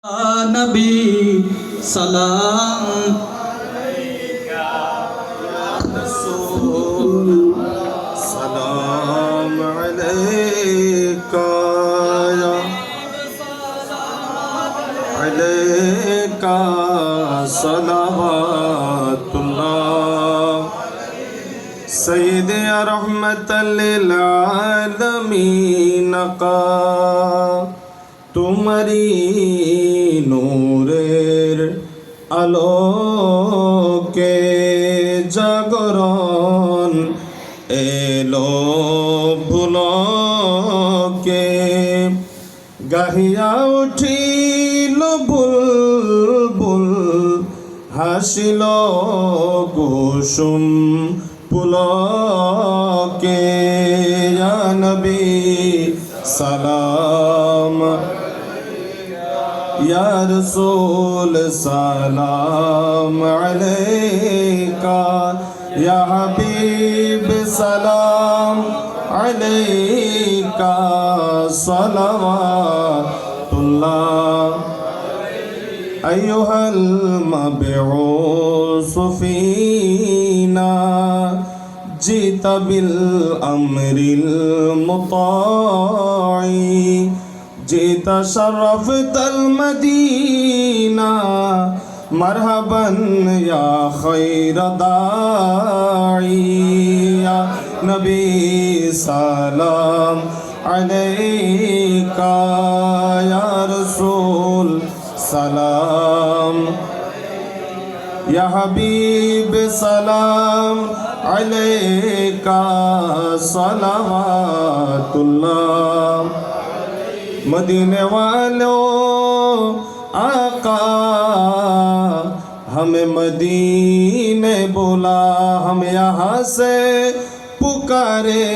নবী সালাম रसूल सलाम अलैका सलावतुल्लाह सय्यद रहमतल लिल आलमीन का तुम्हारी नूरेर আলোকে জাগরণ এলো ভুলকে গাহিয়া উঠিল বুলবুল হাসিল কুসুম পুলকে ইয়া নবী সালাম या रसूल सलाम अलैका या हबीब सलाम अलैका सलावतुल्लाह अय्युहल मबऊस फीना जीत बिल अम्रिल मुताई जीत शरफ़त मदीना मरहबन या खैर दाई या नबी सलाम अलैका या रसूल सलाम या हबीब सलाम अलैका सलावतुल्लाह मदीने वालों आका हमें मदीने बोला हम यहाँ से पुकारे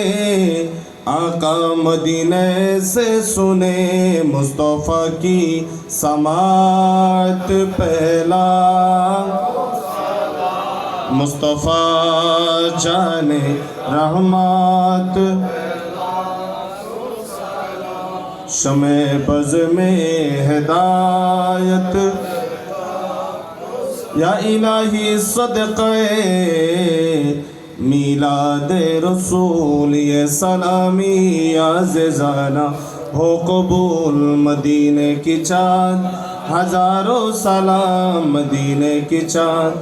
आका मदीने से सुने मुस्तफ़ा की समात पहला मुस्तफ़ा जाने रहमत शमे बज़ में हिदायत या इलाही सदक़े मीलाद रसूल ये सलामी आज़िज़ाना हो कबूल मदीने की चाँद हज़ारों सलाम मदीने की चाँद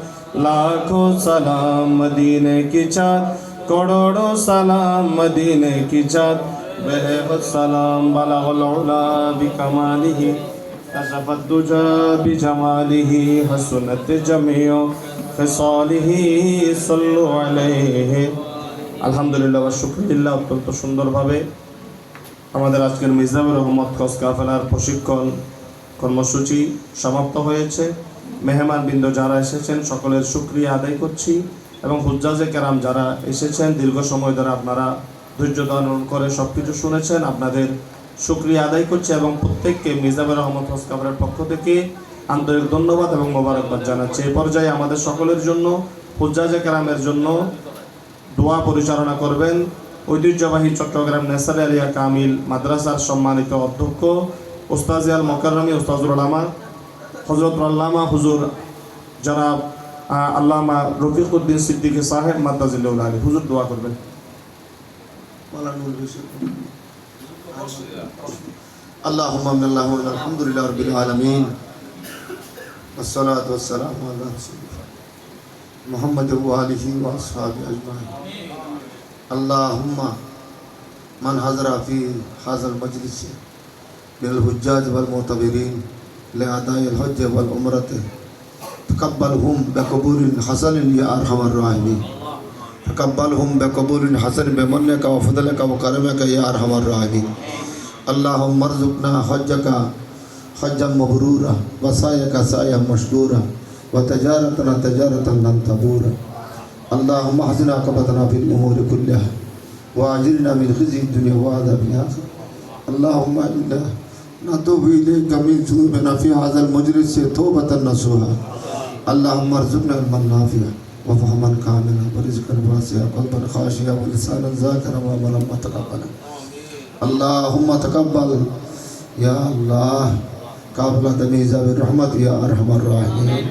लाखों सलाम मदीने की चाँद करोड़ों सलाम मदीने की चाँद बहबत सलाम बलगल उला बिकमालिही कशफत दुजा बिजमालिही हसनत जमीउ खिसालिही सल्लु अलैहि আলহামদুলিল্লাহ ওয়া শুকরিল্লাহ অত্যন্ত সুন্দরভাবে আমাদের আজকের মিজানুর রহমত খোঁজ কাফেলার প্রশিক্ষণ কর্মসূচি সমাপ্ত হয়েছে। মেহমানবৃন্দ যারা এসেছেন সকলের শুকরিয়া আদায় করছি এবং হুজ্জাজে কেরাম যারা এসেছেন দীর্ঘ সময় ধরে আপনারা ধৈর্য ধারণ করে সব কিছু শুনেছেন আপনাদের শুকরিয়া আদায় করছি এবং প্রত্যেককে মিজানুর রহমত খোঁজ কাফেলার পক্ষ থেকে আন্তরিক ধন্যবাদ এবং মোবারকবাদ জানাচ্ছি। এই পর্যায়ে আমাদের সকলের জন্য হুজ্জাজে কেরামের জন্য দোয়া পরিচালনা করবেন ঐতিহ্যবাহী চট্টগ্রাম নেসারে আলিয়া কামিল মাদ্রাসার সম্মানিত অধ্যক্ষ ওস্তাজ আল মোকাররমী ওস্তাজুল আলামা হযরত আল্লামা হুজুর জনাব আল্লামা রফিকুদ্দিন সিদ্দিকী সাহেব মাদ্দাজিল্লাহুল আলী। হুজুর দোয়া করবেন। আল্লাহুম্মা আলহামদুলিল্লাহি রাব্বিল আলামিন ওয়াসসালাতু ওয়াসসালামু আলা রাসূলিল্লাহ মুহাম্মাদ ওয়া আলিহি ওয়া আসহাবিহি আজমাইন। আল্লাহুম্মা মান হাযরা ফি হাযাল মাজলিস বিল হুজ্জাজ ওয়াল মুতাবিরিন লিআদাইল হজ্জ ওয়াল উমরাতি তাকাব্বালহুম বিকবুলিন হাসানিন ইয়া আরহামার রাহিমিন تقبلهم بقبول حسن بمنك وفضلك وكرمك يا أرحم الراحمين. اللهم ارزقنا حجك حجا مبرورا وسعيك سعيا مشكورا وتجارتنا تجارة لن تبور. اللهم احسن عاقبتنا في الأمور كلها وأجرنا من خزي الدنيا وعذاب الآخرة. اللهم إنا نتوب إليك من ذنوبنا في هذا المجلس توبة نصوحا. اللهم ارزقنا علما نافعا وفهما كاملا ورزقا واسعا قلبا خاشعا ولسانا ذاكرا وعملا متقبلا. اللهم تقبل يا الله काबला तमीज़ा रहमत या अरहमर राहिमीन।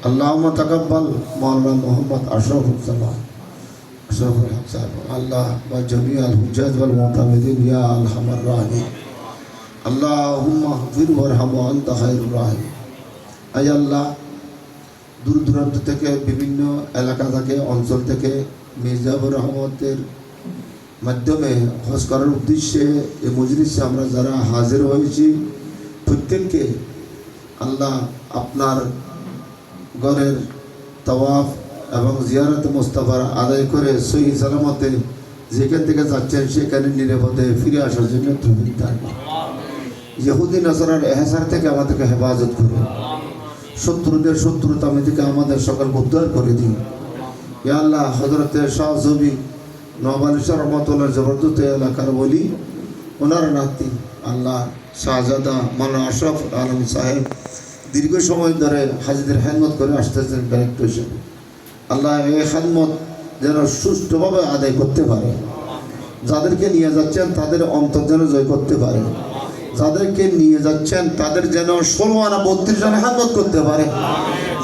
अल्लाहुम्मा तकब्बल मौलाना मोहम्मद अशरफ साहब अल्लाह व जमीअल हुज्जाज वल मुअतमिदीन या अरहमर राहिमीन। अल्लाहुम्मा फिर वरहम व अंत खैरुर राहिमीन। आय अल्लाह दूर दूराন্ত থেকে বিভিন্ন এলাকা থেকে অঞ্চল থেকে মির্জাপুর রহমতের মাধ্যমে হজ করার উদ্দেশ্যে এই মজলিসে আমরা যারা হাজির হয়েছি প্রত্যেককে আল্লাহ আপনার ঘরের তাওয়াফ এবং জিয়ারত মুস্তাফার আদায় করে সহি সালামতে যেখান থেকে যাচ্ছেন সেখানে নিরাপদে ফিরে আসার জন্য তৌফিক দান করুন। ইহুদি নাসারার এহসার থেকে আমাদেরকে হেফাজত করুন। শত্রুদের শত্রুতামি থেকে আমাদের সকল উদ্ধার করে দিন। ইয়া আল্লাহ হযরতে শাহ জবি নওয়ালিশা রহমাতুল্লাহ জবরদস্ত এলাকার বলি ওনার নাতি আল্লাহ শাহজাদা মাওলানা আশরাফ আলম সাহেব দীর্ঘ সময় ধরে হাজিদের খেদমত করে আসতেছেন ডাইরেক্টর হিসেবে। আল্লাহ এই খেদমত যেন সুষ্ঠুভাবে আদায় করতে পারে। যাদেরকে নিয়ে যাচ্ছেন তাদের অন্তর যেন জয় করতে পারে। যাদেরকে নিয়ে যাচ্ছেন তাদের যেন 16 আনা 32 জন খেদমত করতে পারে।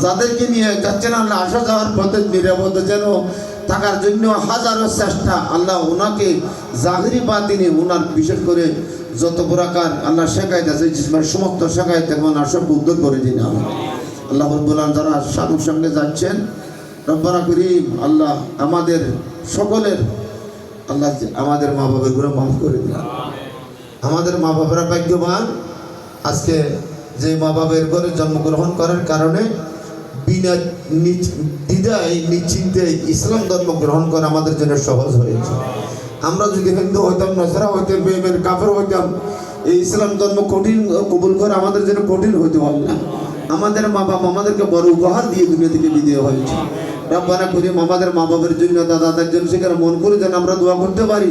যাদেরকে নিয়ে যাচ্ছেন আল্লাহ আসা যাওয়ার পথে নিরাপদে যেন থাকার জন্য হাজারো চেষ্টা আল্লাহ ওনাকে জাহিরি বাতিনি ওনার বিশেষ করে যত প্রকার আল্লাহ শেখাইতে আছে জিসমের সমস্ত শেখাইতে এবং সব উদ্ধার করে দিন। আল্লাহ রাব্বুল আলামিন যারা সাধুর সঙ্গে যাচ্ছেন রব্বানা করিম আল্লাহ আমাদের সকলের আল্লাহ আমাদের মা বাবার গুলো মাফ করে দিন। আমাদের মা বাবারা ভাগ্যবান আজকে যে মা বাবার ঘরে জন্মগ্রহণ করার কারণে বিনা দ্বিধায় নিশ্চিন্তে ইসলাম ধর্ম গ্রহণ করা আমাদের জন্য সহজ হয়েছে। আমরা যদি হিন্দু হইতাম নাসারা হইতাম বেঈমান কাফের হইতাম এই ইসলাম ধর্ম কঠিন কবুল করা আমাদের জন্য কঠিন হইতে পারে না। আমাদের মা বাবা আমাদেরকে বড় উপহার দিয়ে দুনিয়া থেকে বিদায় হয়েছে। রব্বানা করিম আমাদের মা বাবার জন্য দাদাদের জন্য সেখানে মন করে যেন আমরা দোয়া করতে পারি।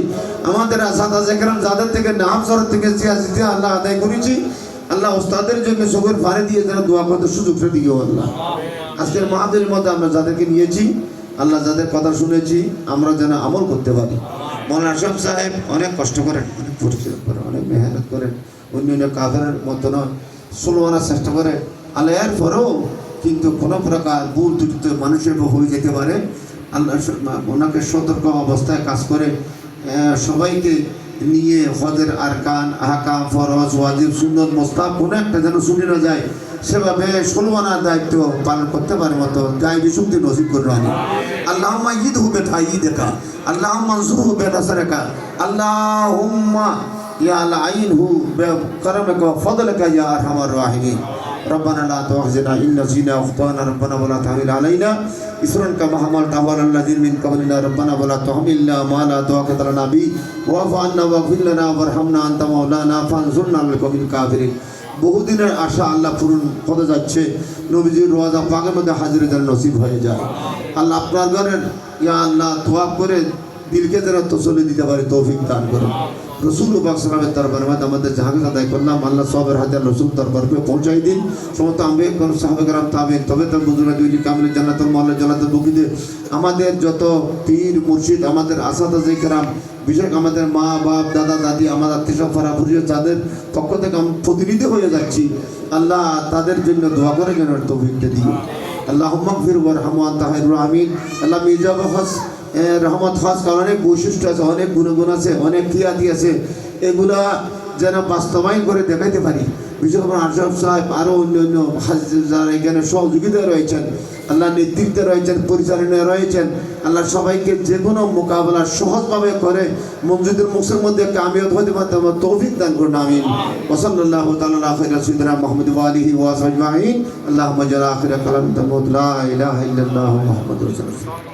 আমাদের আসাদা যেখানে যাদের থেকে নাম সরত থেকে সিয়াসিতে আল্লাহ আদায় করেছি আল্লাহ ওস্তাদের জন্য চোখের পানি দিয়ে যেন দোয়া করতে সুযোগ দিও আল্লাহ। আজকের মাহফিলের মধ্যে আমরা যাদেরকে নিয়েছি আল্লাহ যাদের কথা শুনেছি আমরা যেন আমল করতে পারি। মৌলানা আশরাফ সাহেব অনেক কষ্ট করেন, অনেক পরিশ্রম করেন, অনেক মেহনত করেন, অন্য কাফেরের মতো 16 আনার চেষ্টা করে আল্লাহ এর পরেও কিন্তু কোনো প্রকার ভুল ত্রুটি মানুষের হয়ে যেতে পারে। আল্লাহ ওনাকে সতর্ক অবস্থায় কাজ করে সবাইকে নিয়ে হজের আরকান আহকাম ফরজ ওয়াজিব সুন্নত মুস্তাহাব কোনো একটা যেন ছুটি না যায় সেভাবে 16 আনার দায়িত্ব পালন করতে পারে মতো গায়েবী শক্তি নসিব করে রাখি। আল্লাহুম্মা ঈদহু বিতাইয়িদিকা আল্লাহুম্মা আনসুরহু বিনাসরিকা আল্লাহুম্মা ইয়া আইনহু বিকারমিকা ওয়া ফাদলিকা ইয়া আরহামার রাহিমিন। ربنا لا تؤاخذنا إن نسينا أو أخطأنا ربنا ولا تحمل علينا إصرا كما حملته على الذين من قبلنا ربنا ولا تحملنا ما لا طاقة لنا به واعف عنا واغفر لنا وارحمنا أنت مولانا فانصرنا على القوم الكافرين। বহুদিনের আশা আল্লাহ পূরণ হতে যাচ্ছে। নবীজির রওজা পাকের মধ্যে হাজির যেন নসিব হয়ে যায়। আল্লাহ আপনার ঘরের ইয়া আল্লাহ তোয়াব করে দিলকে যেন তসল্লি দিতে পারে তৌফিক দান করুন। রসুল পাক সাল্লাল্লাহু আলাইহি ওয়াসাল্লামের আমাদের জাহাঙ্গীর আদায় করলাম আল্লাহ সবের হাতে রসুল দরবারকে পৌঁছাই দিন। সমস্ত আম্বে কোন সাহাবা کرام তাবেঈন তবে তার বুজুর্গ দুইটি কামিল জান্নাতুল মাওলা জান্নাতুল বকিতে আমাদের যত পীর মুর্শিদ আমাদের আসাদায়ে کرام বিশেষ আমাদের মা বাপ দাদা দাদি আমাদের আত্মীয় ফরাফুরি যাদের পক্ষ থেকে আমি প্রতিনিধি হয়ে যাচ্ছি আল্লাহ তাদের জন্য দোয়া করে যেন তৌফিক দিন। আল্লাহুম্মা গফির ওয়ারহাম ওয়া আনতা খায়রুর রাহিমিন। আল্লাহ মির্জা হজ রহমত হজ করার অনেক বৈশিষ্ট্য আছে, অনেক গুণগুণ আছে, অনেক ক্রিয়াদি আছে, এগুলা যেন বাস্তবায়ন করে দেখাইতে পারি। বিশেষ করে আশরাফ সাহেব আরও অন্য অন্য যারা এখানে সহযোগিতায় রয়েছেন আল্লাহ নেতৃত্বে রয়েছেন পরিচালনায় রয়েছেন আল্লাহ সবাইকে যে কোনো মোকাবেলা সহজভাবে করে মসজিদের মুখের মধ্যে কামিয়াব হতে পারতে আমার তৌফিক দান করুন আমিন। ওয়া সাল্লাল্লাহু তাআলা আলা খায়রি সাইয়্যিদিনা মুহাম্মদ ওয়া আলিহি ওয়া সাহবিহি আজমাইন। আল্লাহুম্মা জাল আখিরা কালামিনা লা ইলাহা ইল্লাল্লাহু মুহাম্মাদুর রাসূলুল্লাহ।